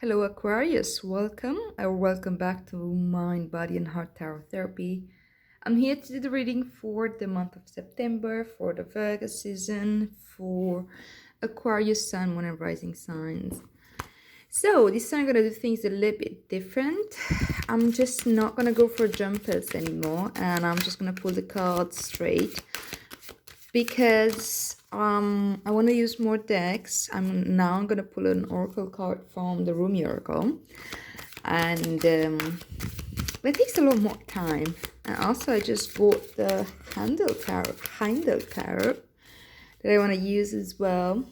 Hello, Aquarius. Welcome or welcome back to Mind, Body, and Heart Tarot Therapy. I'm here to do the reading for the month of September, for the Virgo season, for Aquarius, Sun, Moon, and Rising signs. So, this time I'm going to do things a little bit different. I'm just not going to go for jumpers anymore, and I'm just going to pull the cards straight because I want to use more decks. I'm going to pull an oracle card from the Rumi Oracle, and it takes a lot more time. And also I just bought the Handel tarot that I want to use as well.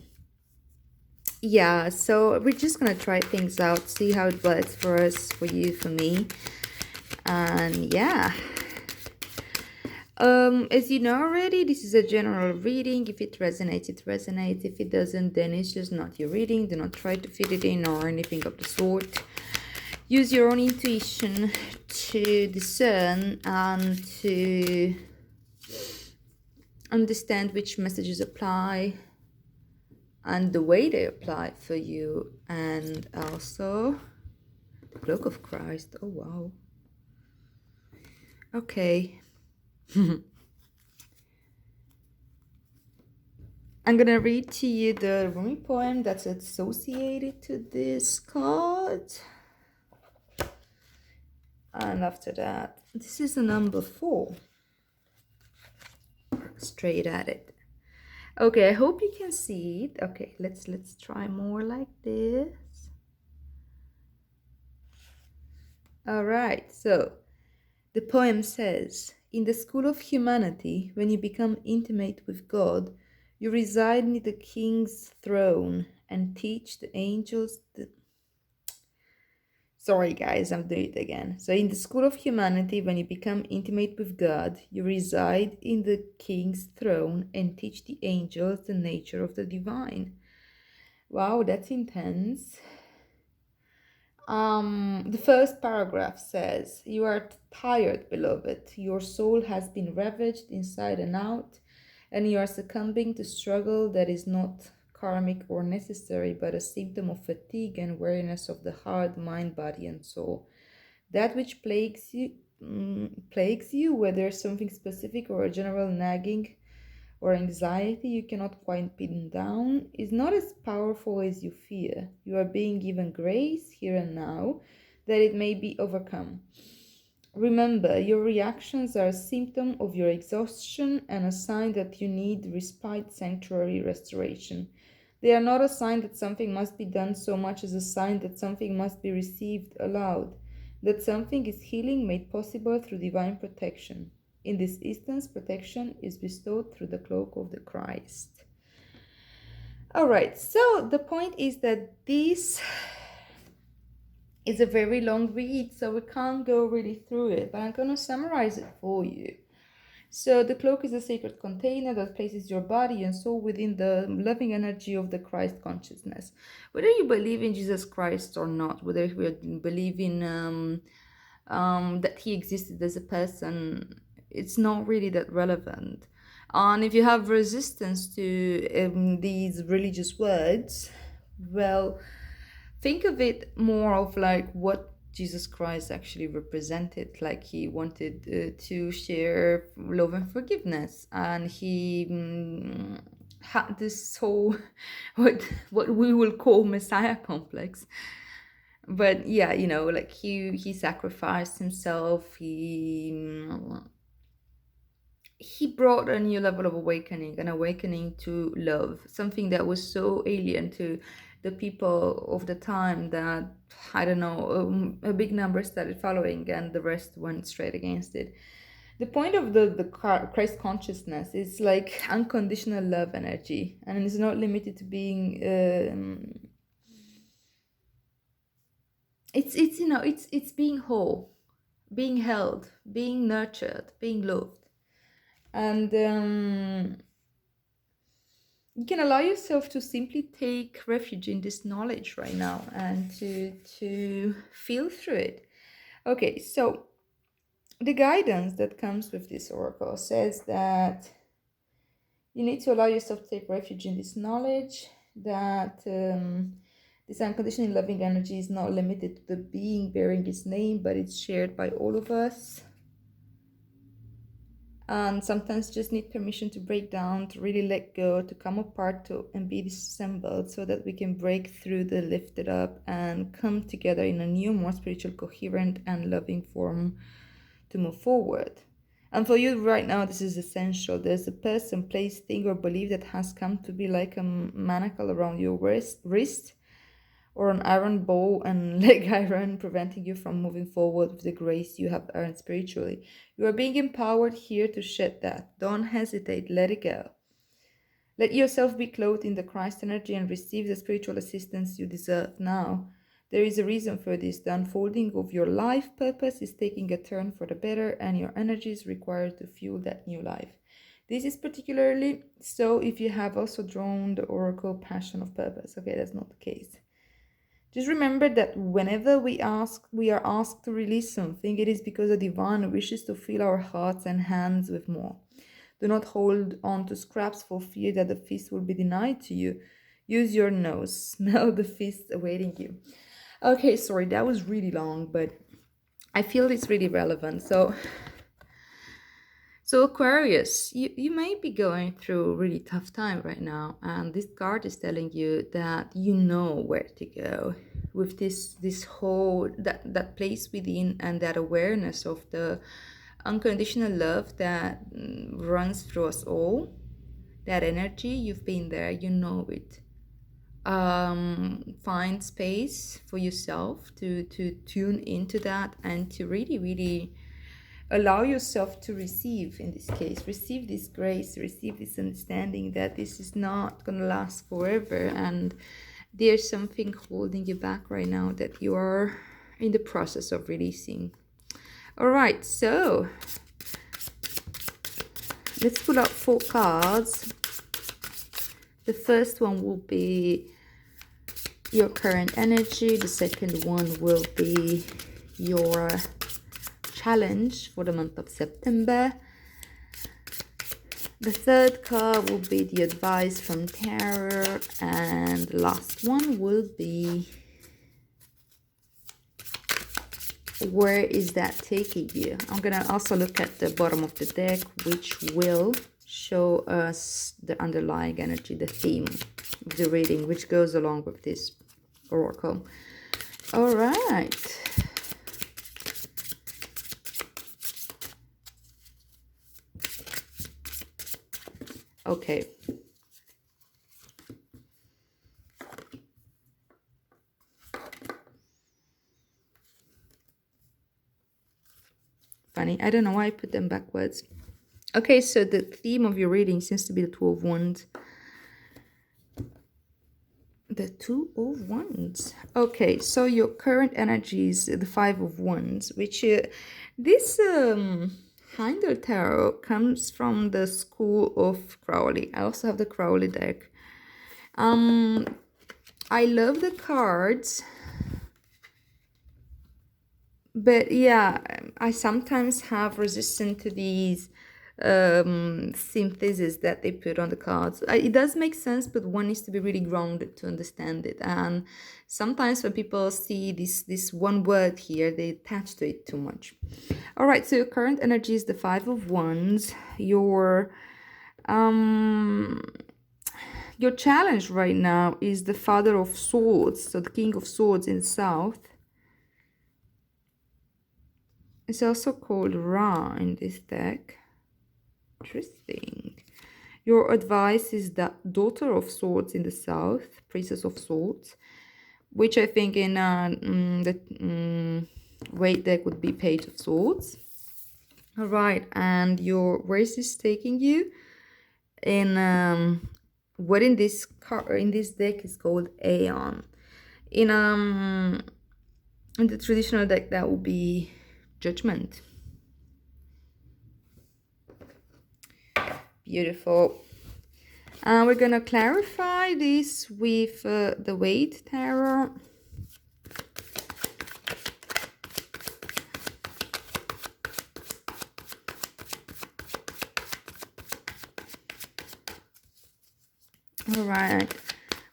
Yeah, so we're just gonna try things out, see how it works for us, for you, for me. And yeah, as you know already, this is a general reading. If it resonates, it resonates. If it doesn't, then it's just not your reading. Do not try to fit it in or anything of the sort. Use your own intuition to discern and to understand which messages apply and the way they apply for you. And also the cloak of Christ. Oh wow. Okay. I'm gonna read to you the Rumi poem that's associated to this card. And after that, this is the number 4. Straight at it. Okay, I hope you can see it. Okay, let's try more like this. All right, so the poem says, in the school of humanity, when you become intimate with God, you reside near the king's throne and teach the angels the... Sorry guys, I'm doing it again. So in the school of humanity, when you become intimate with God, you reside in the king's throne and teach the angels the nature of the divine. Wow, that's intense. The first paragraph says, you are tired, beloved. Your soul has been ravaged inside and out, and you are succumbing to struggle that is not karmic or necessary, but a symptom of fatigue and weariness of the heart, mind, body, and soul. That which plagues you, whether something specific or a general nagging or anxiety you cannot quite pin down, is not as powerful as you fear. You are being given grace here and now that it may be overcome. Remember, your reactions are a symptom of your exhaustion and a sign that you need respite, sanctuary, restoration. They are not a sign that something must be done so much as a sign that something must be received aloud, that something is healing made possible through divine protection. In this instance, protection is bestowed through the cloak of the Christ. All right, so the point is that this is a very long read, so we can't go really through it, but I'm going to summarize it for you. So the cloak is a sacred container that places your body and soul within the loving energy of the Christ consciousness. Whether you believe in Jesus Christ or not, whether you believe in that he existed as a person, it's not really that relevant. And if you have resistance to these religious words, well, think of it more of like what Jesus Christ actually represented. Like he wanted to share love and forgiveness, and he had this whole what we will call Messiah complex. But yeah, like he sacrificed himself. He brought a new level of awakening, an awakening to love, something that was so alien to the people of the time that, I don't know, a big number started following and the rest went straight against it. The point of the Christ consciousness is like unconditional love energy, and it's not limited to being it's being whole, being held, being nurtured, being loved. And you can allow yourself to simply take refuge in this knowledge right now and to feel through it. Okay, so the guidance that comes with this oracle says that you need to allow yourself to take refuge in this knowledge, that This unconditionally loving energy is not limited to the being bearing its name, but it's shared by all of us. And sometimes just need permission to break down, to really let go, to come apart, and be disassembled, so that we can break through the lifted up and come together in a new, more spiritual, coherent and loving form to move forward. And for you right now, this is essential. There's a person, place, thing, or belief that has come to be like a manacle around your wrist, or an iron bow and leg iron, preventing you from moving forward with the grace you have earned spiritually. You are being empowered here to shed that. Don't hesitate, let it go. Let yourself be clothed in the Christ energy and receive the spiritual assistance you deserve now. There is a reason for this. The unfolding of your life purpose is taking a turn for the better, and your energy is required to fuel that new life. This is particularly so if you have also drawn the oracle passion of purpose. Okay, that's not the case. Just remember that whenever we are asked to release something, it is because the divine wishes to fill our hearts and hands with more. Do not hold on to scraps for fear that the feast will be denied to you. Use your nose. Smell the feast awaiting you. Okay, sorry, that was really long, but I feel it's really relevant. So Aquarius, you may be going through a really tough time right now, and this card is telling you that you know where to go with this whole that place within, and that awareness of the unconditional love that runs through us all. That energy, you've been there, you know it. Find space for yourself to tune into that, and to really allow yourself to receive, in this case, receive this grace, receive this understanding that this is not going to last forever, and there's something holding you back right now that you are in the process of releasing. All right, so let's pull out 4 cards. The first one will be your current energy. The second one will be your challenge for the month of September. The third card will be the advice from Tarot, and the last one will be where is that taking you. I'm gonna also look at the bottom of the deck, which will show us the underlying energy, the theme of the reading, which goes along with this oracle. All right. Okay. Funny, I don't know why I put them backwards. Okay, so the theme of your reading seems to be the Two of Wands. The Two of Wands. Okay, so your current energy is the Five of Wands, which this Heimdall Tarot comes from the school of Crowley. I also have the Crowley deck. I love the cards, but yeah, I sometimes have resistance to these synthesis that they put on the cards. It does make sense, but one needs to be really grounded to understand it. And sometimes when people see this one word here, they attach to it too much. All right, so your current energy is the Five of Wands. Your challenge right now is the Father of Swords, so the King of Swords in the South. It's also called Ra in this deck. Interesting. Your advice is the Daughter of Swords in the South, Princess of Swords, which I think in the weight deck would be Page of Swords. All right, and where is this taking you? In what in this deck is called Aeon. In the traditional deck, that would be Judgment. Beautiful. We're going to clarify this with the Weight Tarot. All right.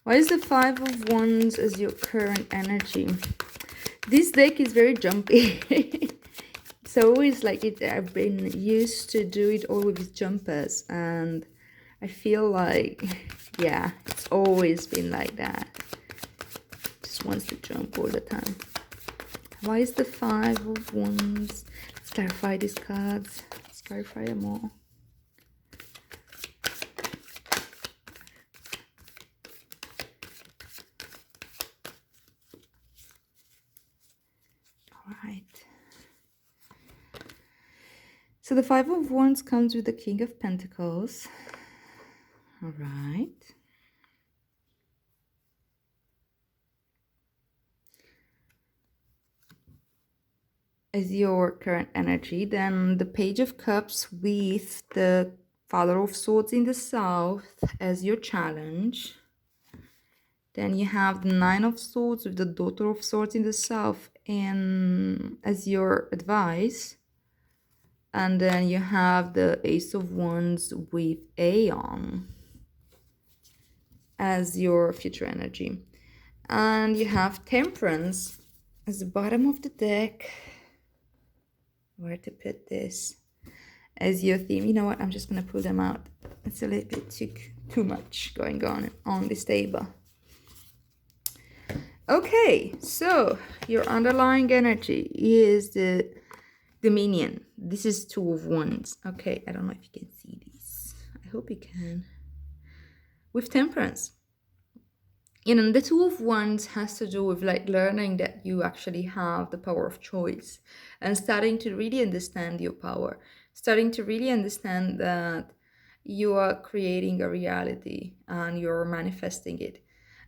Why is the Five of Wands as your current energy? This deck is very jumpy. It's always like it. I've been used to do it all with jumpers, and I feel like, yeah, it's always been like that. Just wants to jump all the time. Why is the Five of Wands? Let's clarify these cards. Let's clarify them all. All right. So the Five of Wands comes with the King of Pentacles. All right. As your current energy, then the Page of Cups with the Father of Swords in the South as your challenge. Then you have the Nine of Swords with the Daughter of Swords in the South and as your advice. And then you have the Ace of Wands with Aeon as your future energy. And you have Temperance as the bottom of the deck. Where to put this as your theme? You know what? I'm just going to pull them out. It's a little bit too much going on this table. Okay, so your underlying energy is the Dominion. This is Two of Wands. Okay, I don't know if you can see this. I hope you can. With Temperance. You know, the Two of Wands has to do with like learning that you actually have the power of choice and starting to really understand your power, starting to really understand that you are creating a reality and you're manifesting it.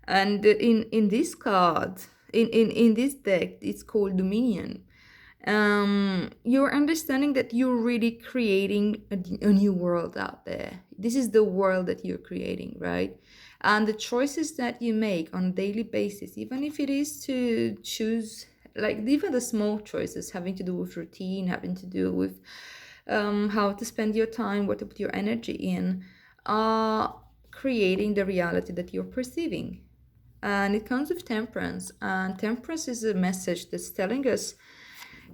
And in this card, in this deck, it's called Dominion. You're understanding that you're really creating a new world out there. This is the world that you're creating, right? And the choices that you make on a daily basis, even if it is to choose, like even the small choices having to do with routine, having to do with how to spend your time, what to put your energy in, are creating the reality that you're perceiving. And it comes with Temperance, and Temperance is a message that's telling us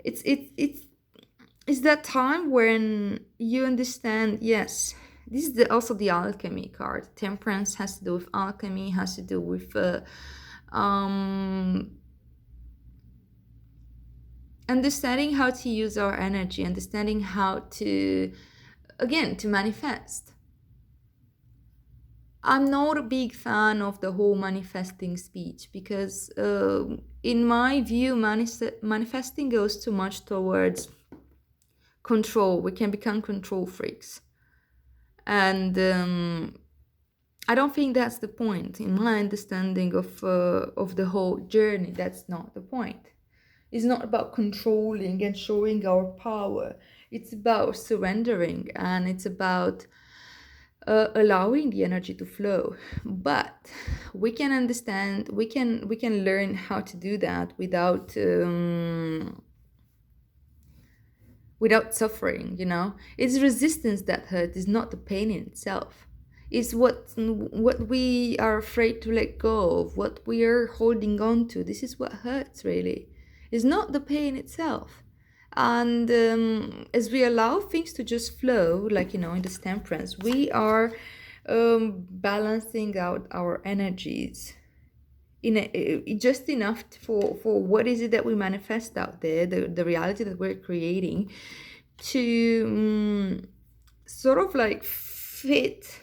it's that time when you understand, yes, this is also the alchemy card. Temperance has to do with alchemy, has to do with understanding how to use our energy, understanding how to, again, to manifest. I'm not a big fan of the whole manifesting speech because in my view, manifesting goes too much towards control. We can become control freaks. And I don't think that's the point. In my understanding of the whole journey, that's not the point. It's not about controlling and showing our power. It's about surrendering, and it's about allowing the energy to flow. But we can understand, we can learn how to do that without suffering. You know, it's resistance that hurts. It's not the pain in itself. It's what we are afraid to let go of, what we are holding on to. This is what hurts, really. It's not the pain itself. And as we allow things to just flow, like, you know, in this Temperance, we are balancing out our energies just enough for what is it that we manifest out there, the reality that we're creating, to sort of like fit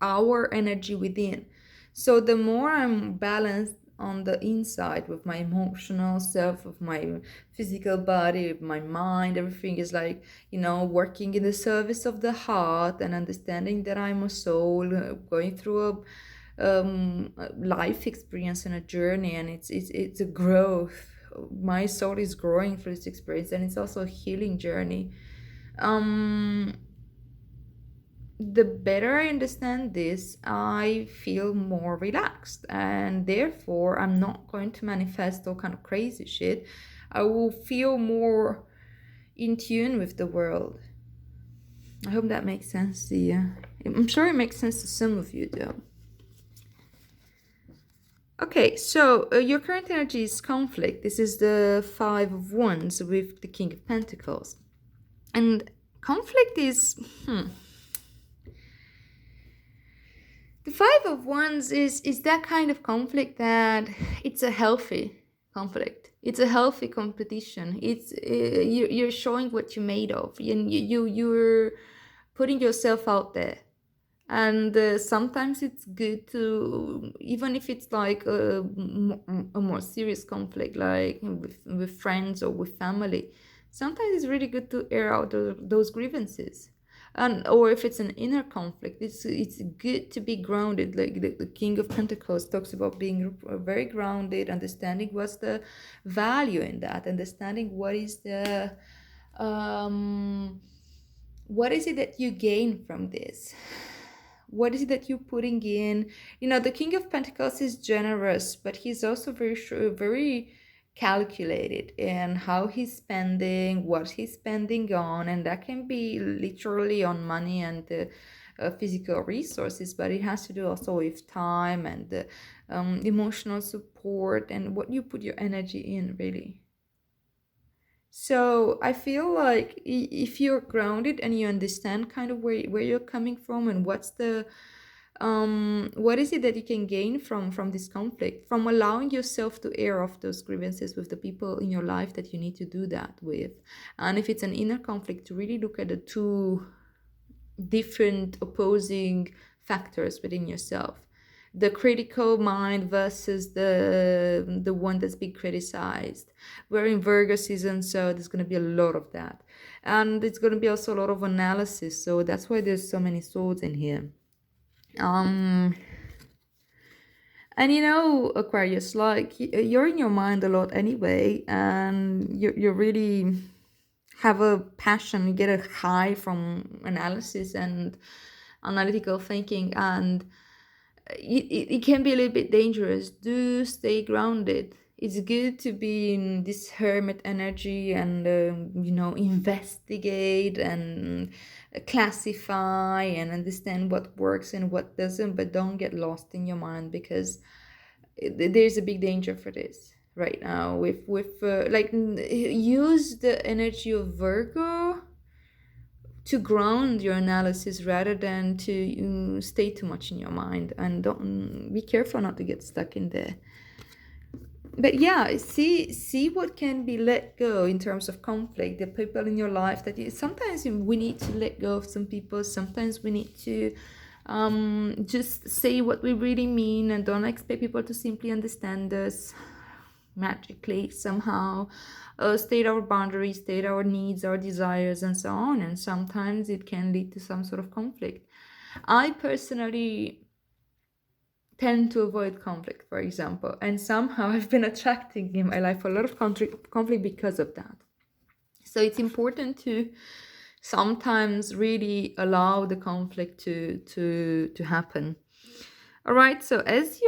our energy within. So the more I'm balanced on the inside with my emotional self, with my physical body, with my mind, everything is like, you know, working in the service of the heart and understanding that I'm a soul going through a life experience and a journey, and it's a growth. My soul is growing through this experience, and it's also a healing journey. The better I understand this, I feel more relaxed, and therefore I'm not going to manifest all kind of crazy shit. I will feel more in tune with the world. I hope that makes sense to you. I'm sure it makes sense to some of you though. Okay, so your current energy is conflict. This is the Five of Wands with the King of Pentacles. And conflict is, the Five of Wands is that kind of conflict that it's a healthy conflict. It's a healthy competition. It's you're showing what you're made of, and you're putting yourself out there. And sometimes it's good to, even if it's like a more serious conflict, like with friends or with family, sometimes it's really good to air out those grievances. And or if it's an inner conflict, it's good to be grounded. Like the King of Pentacles talks about being very grounded, understanding what's the value in that, understanding um what is it that you gain from this, what is it that you're putting in. The King of Pentacles is generous, but he's also very calculated in how he's spending, what he's spending on, and that can be literally on money and physical resources, but it has to do also with time and emotional support and what you put your energy in, really. So I feel like if you're grounded and you understand kind of where you're coming from and what is it that you can gain from this conflict, from allowing yourself to air off those grievances with the people in your life that you need to do that with. And if it's an inner conflict, to really look at the two different opposing factors within yourself, the critical mind versus the one that's being criticized. We're in Virgo season, so there's going to be a lot of that, and it's going to be also a lot of analysis, so that's why there's so many swords in here. And Aquarius, like you're in your mind a lot anyway, and you really have a passion, you get a high from analysis and analytical thinking, and it can be a little bit dangerous. Do stay grounded. It's good to be in this hermit energy and investigate and classify and understand what works and what doesn't, but don't get lost in your mind, because there's a big danger for this right now with use the energy of Virgo to ground your analysis rather than to stay too much in your mind, and don't be careful not to get stuck in there. But yeah, see what can be let go in terms of conflict, the people in your life that sometimes we need to let go of some people, sometimes we need to just say what we really mean and don't expect people to simply understand us magically somehow, state our boundaries, state our needs, our desires, and so on. And sometimes it can lead to some sort of conflict. I personally tend to avoid conflict, for example, and somehow I've been attracting in my life a lot of conflict because of that. So it's important to sometimes really allow the conflict to happen. All right, so as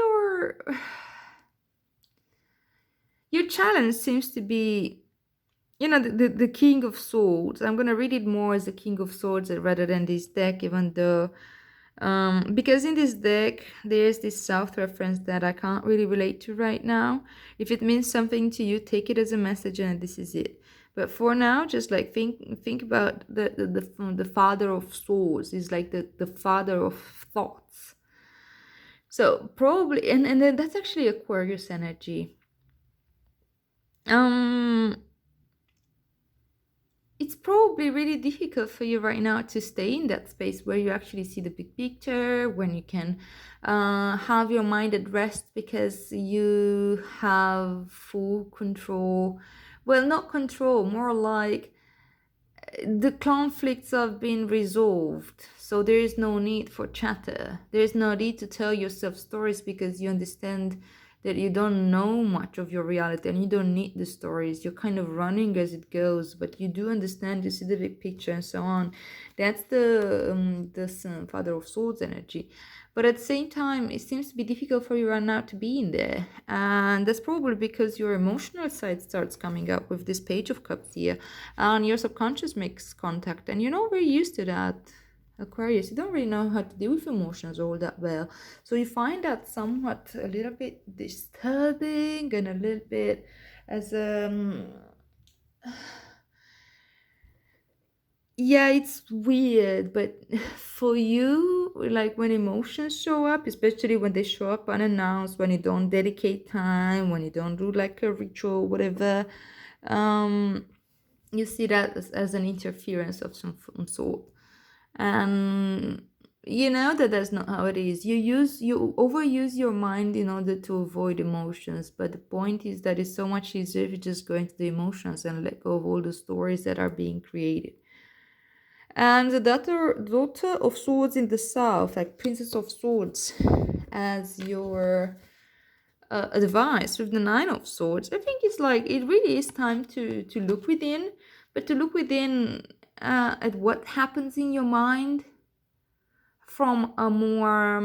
your challenge seems to be, the King of Swords. I'm going to read it more as the King of Swords rather than this deck, even though because in this deck there's this south reference that I can't really relate to right now. If it means something to you, take it as a message and this is it. But for now, just like think about the Father of Swords is like the father of thoughts. So probably, and then that's actually Aquarius energy. It's probably really difficult for you right now to stay in that space where you actually see the big picture, when you can have your mind at rest because you have full control. Well, not control, more like the conflicts have been resolved, so there is no need for chatter. There is no need to tell yourself stories because you understand that you don't know much of your reality and you don't need the stories. You're kind of running as it goes, but you do understand, you see the big picture and so on. That's the Father of Swords energy. But at the same time, it seems to be difficult for you right now to be in there. And that's probably because your emotional side starts coming up with this Page of Cups here. And your subconscious makes contact. And you're not very used to that. Aquarius, you don't really know how to deal with emotions all that well. So you find that somewhat a little bit disturbing and a little bit as yeah, it's weird, but for you, like when emotions show up, especially when they show up unannounced, when you don't dedicate time, when you don't do like a ritual, whatever, um, you see that as an interference of some sort. And you know that that's not how it is. You overuse your mind in order to avoid emotions, but the point is that it's so much easier if you just go into the emotions and let go of all the stories that are being created. And the daughter of swords in the south, like princess of swords, as your advice with the nine of swords, I think it's like it really is time to look within, but to look within at what happens in your mind from a more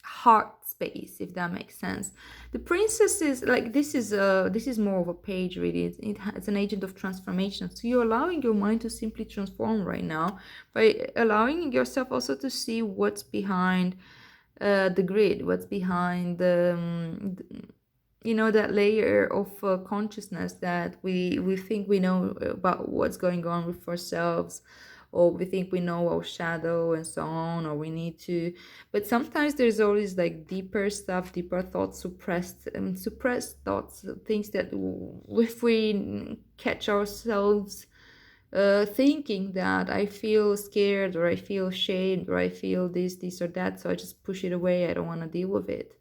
heart space, if that makes sense. The princess is like this is more of a page really. It's an agent of transformation, so you're allowing your mind to simply transform right now by allowing yourself also to see what's behind the grid, what's behind that layer of consciousness that we think we know about what's going on with ourselves, or we think we know our shadow and so on, or we need to, but sometimes there's always like deeper stuff, deeper thoughts, suppressed thoughts, things that if we catch ourselves thinking that I feel scared or I feel ashamed or I feel this or that, so I just push it away, I don't want to deal with it.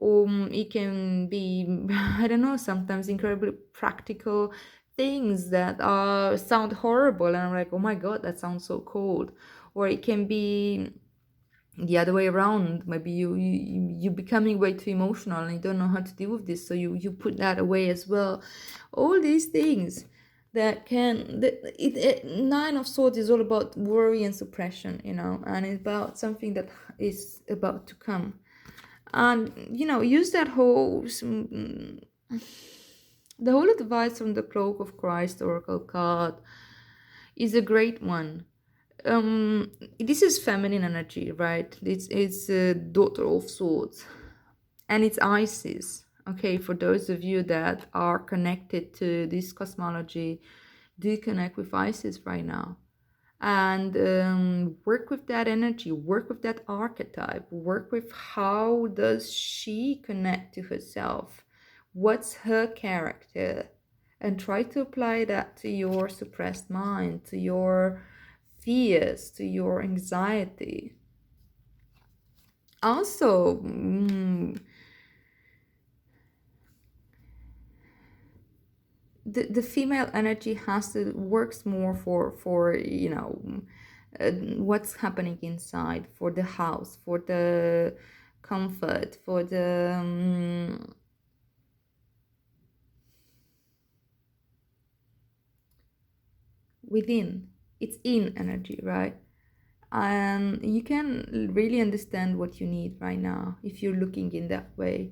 It can be I don't know, sometimes incredibly practical things that sound horrible, and I'm like, oh my god, that sounds so cold. Or it can be the other way around. Maybe you becoming way too emotional and you don't know how to deal with this, so you put that away as well. All these things that can nine of swords is all about worry and suppression, and it's about something that is about to come. And use that the whole advice from the Cloak of Christ Oracle card is a great one. This is feminine energy, right? It's daughter of swords, and it's Isis. Okay, for those of you that are connected to this cosmology, do connect with Isis right now, and work with that energy, work with that archetype, work with how does she connect to herself, what's her character, and try to apply that to your suppressed mind, to your fears, to your anxiety. Also, the female energy has to works more for what's happening inside, for the house, for the comfort, for the within. It's in energy, right? And you can really understand what you need right now if you're looking in that way.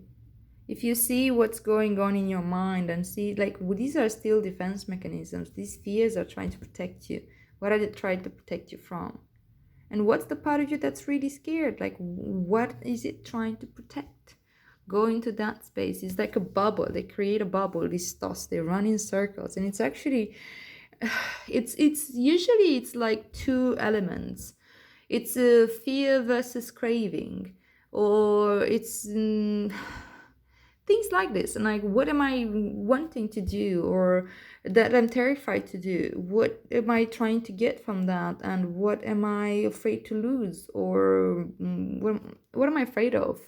If you see what's going on in your mind and see, like, these are still defense mechanisms. These fears are trying to protect you. What are they trying to protect you from? And what's the part of you that's really scared? Like, what is it trying to protect? Go into that space. It's like a bubble. They create a bubble, these thoughts, they run in circles. And it's actually, it's usually, it's like two elements. It's a fear versus craving, or it's things like this. And like, what am I wanting to do, or that I'm terrified to do? What am I trying to get from that, and what am I afraid to lose, or what am I afraid of?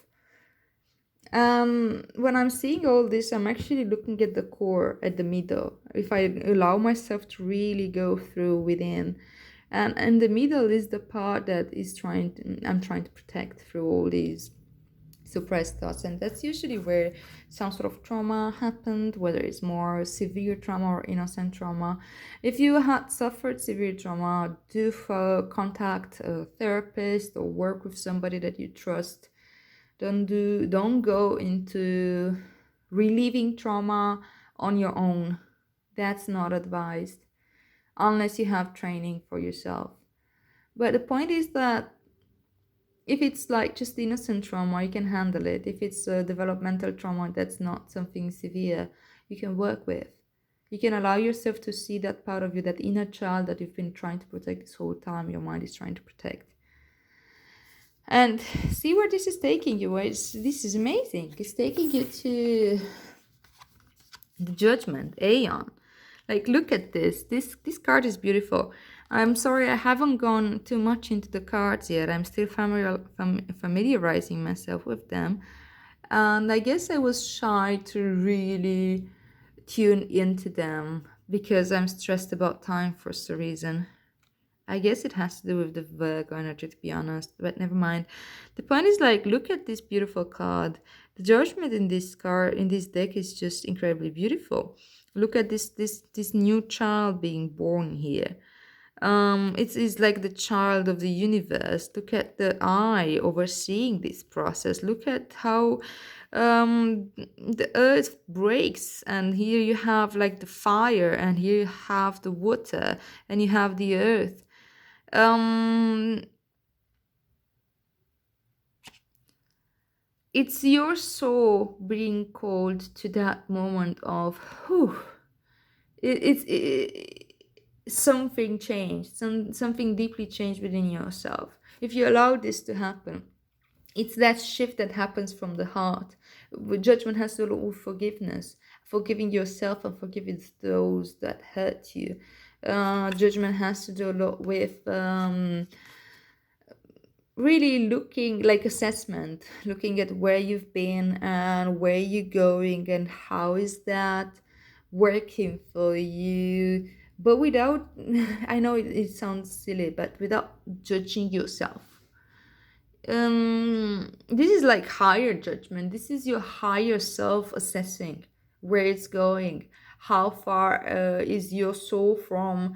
When I'm seeing all this, I'm actually looking at the core, at the middle. If I allow myself to really go through within, and the middle is the part that I'm trying to protect through all these suppressed thoughts. And that's usually where some sort of trauma happened, whether it's more severe trauma or innocent trauma. If you had suffered severe trauma, do contact a therapist or work with somebody that you trust. Don't go into relieving trauma on your own. That's not advised unless you have training for yourself. But the point is that if it's like just innocent trauma, you can handle it. If it's a developmental trauma that's not something severe, you can work with. You can allow yourself to see that part of you, that inner child that you've been trying to protect this whole time, your mind is trying to protect. And see where this is taking you. This is amazing. It's taking you to the judgment, Aeon. Like, look at this. This card is beautiful. I'm sorry, I haven't gone too much into the cards yet. I'm still familiarizing myself with them. And I guess I was shy to really tune into them because I'm stressed about time for some reason. I guess it has to do with the Virgo energy, to be honest, but never mind. The point is, like, look at this beautiful card. The judgment in this card, in this deck, is just incredibly beautiful. Look at this new child being born here. It's like the child of the universe. Look at the eye overseeing this process. Look at how the earth breaks, and here you have like the fire, and here you have the water, and you have the earth. It's your soul being called to that moment of whew. Something changed, something deeply changed within yourself. If you allow this to happen, it's that shift that happens from the heart. Judgment has to do with forgiveness, forgiving yourself and forgiving those that hurt you. Judgment has to do a lot with really looking like assessment, looking at where you've been and where you're going and how is that working for you, but without I know it sounds silly, but without judging yourself. This is like higher judgment. This is your higher self assessing where it's going, how far is your soul from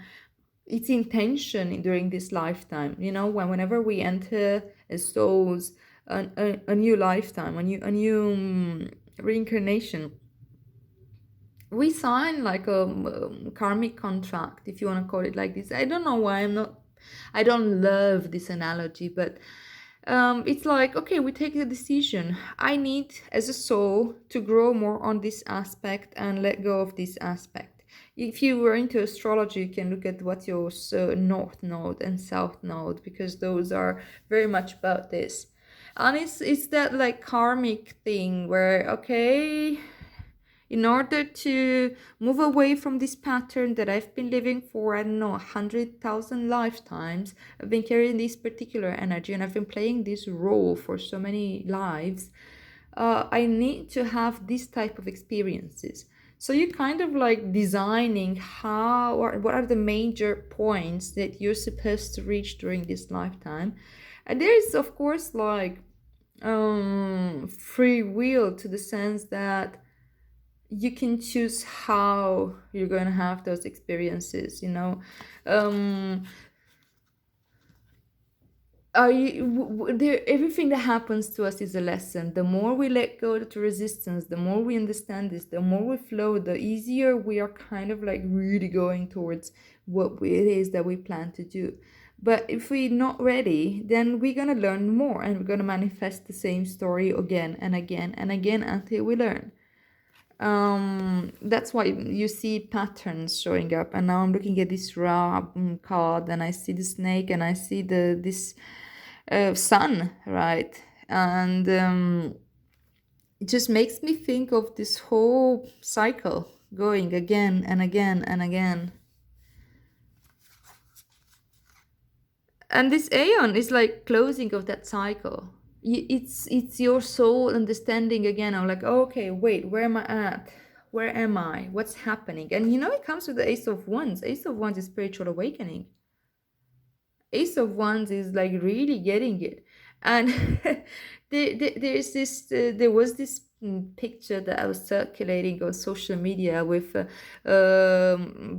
its intention during this lifetime. You know, whenever we enter as souls a new lifetime, a new reincarnation, we sign like a karmic contract, if you want to call it like this. I don't know why I don't love this analogy, but it's like, okay, we take a decision. I need, as a soul, to grow more on this aspect and let go of this aspect. If you were into astrology, you can look at what your north node and south node, because those are very much about this. And it's that like karmic thing where, okay, in order to move away from this pattern that I've been living for, I don't know, 100,000 lifetimes, I've been carrying this particular energy and I've been playing this role for so many lives. I need to have this type of experiences. So you're kind of like designing how, or what are the major points that you're supposed to reach during this lifetime. And there is, of course, like free will, to the sense that you can choose how you're going to have those experiences, you know. Everything that happens to us is a lesson. The more we let go to resistance, the more we understand this, the more we flow, the easier we are kind of like really going towards what it is that we plan to do. But if we're not ready, then we're going to learn more, and we're going to manifest the same story again and again and again until we learn. That's why you see patterns showing up. And now I'm looking at this raw card, and I see the snake, and I see this sun, right? And it just makes me think of this whole cycle going again and again and again. And this aeon is like closing of that cycle. It's your soul understanding again. I'm like, okay, wait, where am I at? Where am I? What's happening? And you know, it comes with the Ace of Wands. Ace of Wands is spiritual awakening. Ace of Wands is like really getting it. And there was this picture that I was circulating on social media with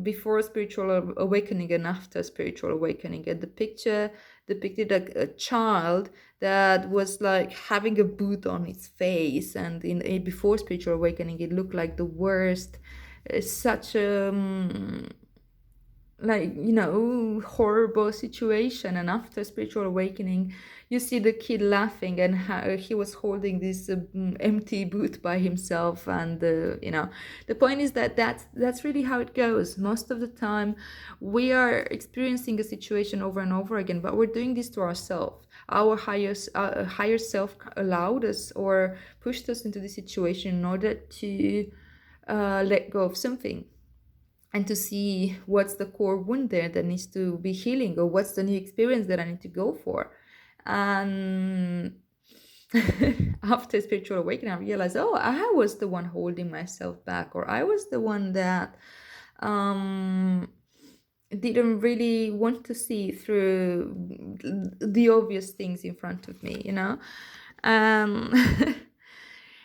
before spiritual awakening and after spiritual awakening. And the picture depicted a child that was like having a boot on its face, and before spiritual awakening it looked like the worst, such a like, you know, horrible situation, and after spiritual awakening you see the kid laughing, and how he was holding this empty booth by himself. And you know, the point is that that's really how it goes. Most of the time we are experiencing a situation over and over again, but we're doing this to ourselves. Our higher self allowed us or pushed us into this situation in order to let go of something, and to see what's the core wound there that needs to be healing, or what's the new experience that I need to go for. And after spiritual awakening, I realized, oh, I was the one holding myself back, or I was the one that didn't really want to see through the obvious things in front of me, you know. um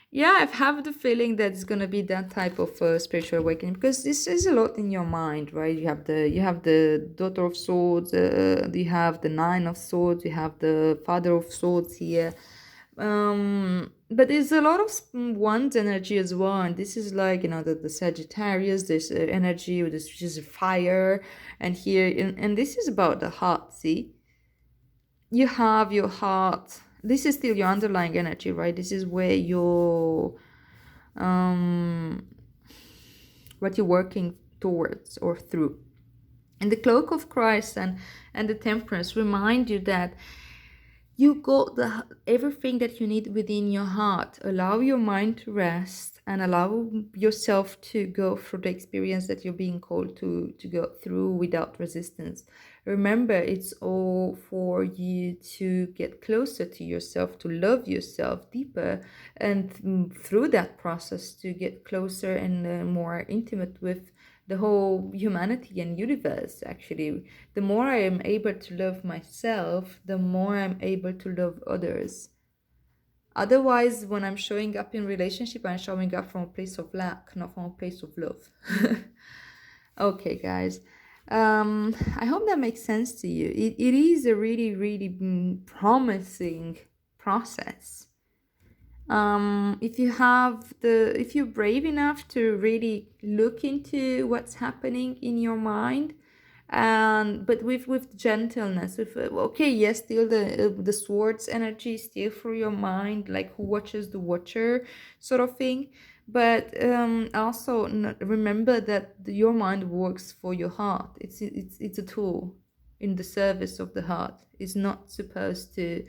Yeah, I've have the feeling that it's gonna be that type of spiritual awakening, because this is a lot in your mind, right? You have the Daughter of Swords, you have the Nine of Swords, you have the Father of Swords here. But there's a lot of Wands energy as well, and this is like, you know, the Sagittarius, this energy, which is fire, and here, and this is about the heart. See, you have your heart. This is still your underlying energy, right? This is where your what you're working towards or through. And the cloak of Christ and the temperance remind you that you got everything that you need within your heart. Allow your mind to rest and allow yourself to go through the experience that you're being called to go through without resistance. Remember, it's all for you to get closer to yourself, to love yourself deeper, and through that process to get closer and more intimate with the whole humanity and universe. Actually, the more I am able to love myself, the more I'm able to love others. Otherwise, when I'm showing up in relationship, I'm showing up from a place of lack, not from a place of love. Okay, guys. I hope that makes sense to you. It is a really, really promising process. If you're brave enough to really look into what's happening in your mind, and but with gentleness, with okay, yes, still the swords energy is still for your mind, like who watches the watcher sort of thing. But also remember that your mind works for your heart. It's a tool in the service of the heart. It's not supposed to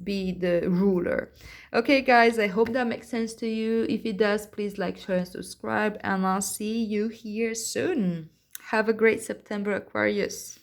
be the ruler. Okay, guys, I hope that makes sense to you. If it does, please like, share, and subscribe, and I'll see you here soon. Have a great September, Aquarius.